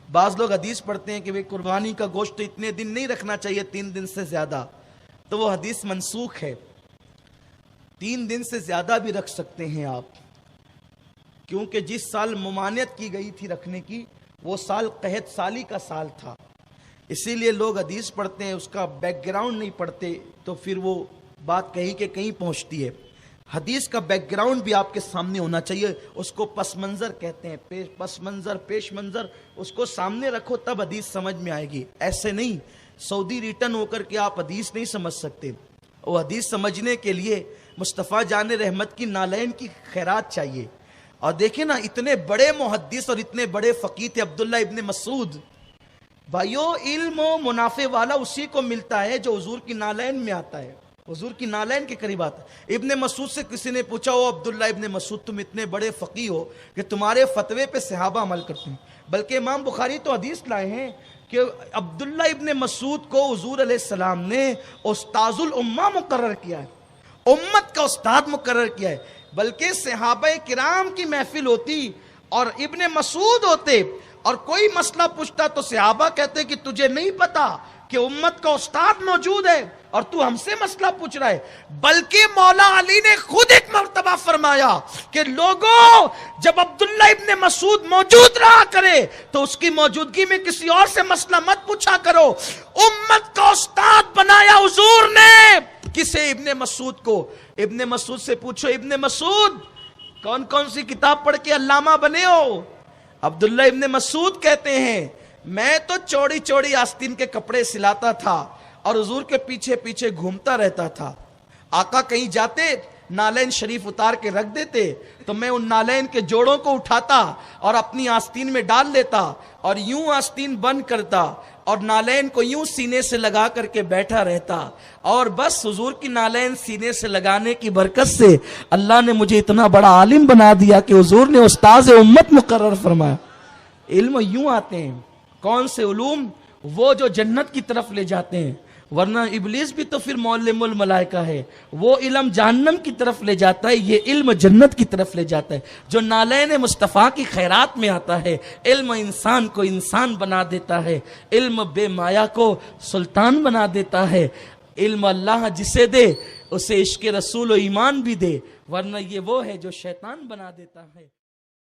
بعض لوگ حدیث پڑھتے ہیں کہ وہ قربانی کا گوشت تو اتنے دن نہیں رکھنا چاہیے، 3 دن سے زیادہ، تو وہ حدیث منسوخ ہے۔ 3 دن سے زیادہ بھی رکھ سکتے ہیں آپ، کیونکہ جس سال ممانعت کی گئی تھی رکھنے کی وہ سال قحط سالی کا سال تھا، اسی لیے لوگ حدیث پڑھتے ہیں، اس کا بیک گراؤنڈ نہیں پڑھتے، تو پھر وہ بات کہیں کہ کہیں پہنچتی ہے۔ حدیث کا بیک گراؤنڈ بھی آپ کے سامنے ہونا چاہیے، اس کو پس منظر کہتے ہیں، پس منظر، پیش منظر، اس کو سامنے رکھو تب حدیث سمجھ میں آئے گی۔ ایسے نہیں سعودی ریٹرن ہو کر کے آپ حدیث نہیں سمجھ سکتے۔ وہ حدیث سمجھنے کے لیے مصطفیٰ جان رحمت کی نالین کی خیرات چاہیے۔ اور دیکھیں نا، اتنے بڑے محدث اور اتنے بڑے فقیہ تھے عبداللہ ابن مسعود۔ بھائیو، علم و منافع والا اسی کو ملتا ہے جو حضور کی نالین میں آتا ہے، حضور کی نالین کے قریب آتا ہے۔ ابن مسعود سے کسی نے پوچھا، او عبداللہ ابن مسعود، تم اتنے بڑے فقیہ ہو کہ تمہارے فتوے پہ صحابہ عمل کرتے ہیں، بلکہ امام بخاری تو حدیث لائے ہیں کہ عبداللہ ابن مسعود کو حضور علیہ السلام نے استاذ الامہ مقرر کیا ہے، امت کا استاد مقرر کیا ہے۔ بلکہ صحابہ کرام کی محفل ہوتی اور ابن مسعود ہوتے اور کوئی مسئلہ پوچھتا تو صحابہ کہتے کہ تجھے نہیں پتا کہ امت کا استاد موجود ہے اور تو ہم سے مسئلہ پوچھ رہا ہے۔ بلکہ مولا علی نے خود ایک مرتبہ فرمایا کہ لوگوں، جب عبداللہ ابن مسعود موجود رہا کرے تو اس کی موجودگی میں کسی اور سے مسئلہ مت پوچھا کرو۔ امت کا استاد بنایا حضور نے کسے؟ ابن مسعود کو۔ ابن مسعود سے پوچھو، ابن مسعود کون کون سی کتاب پڑھ کے علامہ بنے ہو؟ عبداللہ ابن مسعود کہتے ہیں، میں تو چوڑی چوڑی آستین کے کپڑے سلاتا تھا اور حضور کے پیچھے پیچھے گھومتا رہتا تھا۔ آقا کہیں جاتے نالین شریف اتار کے رکھ دیتے تو میں ان نالین کے جوڑوں کو اٹھاتا اور اپنی آستین میں ڈال لیتا اور یوں آستین بند کرتا اور نالین کو یوں سینے سے لگا کر کے بیٹھا رہتا، اور بس حضور کی نالین سینے سے لگانے کی برکت سے اللہ نے مجھے اتنا بڑا عالم بنا دیا کہ حضور نے استاذ امت مقرر فرمایا۔ علم یوں آتے ہیں۔ کون سے علوم؟ وہ جو جنت کی طرف لے جاتے ہیں، ورنہ ابلیس بھی تو پھر معلم الملائکہ ہے، وہ علم جہنم کی طرف لے جاتا ہے، یہ علم جنت کی طرف لے جاتا ہے۔ جو نالین مصطفیٰ کی خیرات میں آتا ہے، علم انسان کو انسان بنا دیتا ہے، علم بے مایا کو سلطان بنا دیتا ہے۔ علم اللہ جسے دے اسے عشق رسول و ایمان بھی دے، ورنہ یہ وہ ہے جو شیطان بنا دیتا ہے۔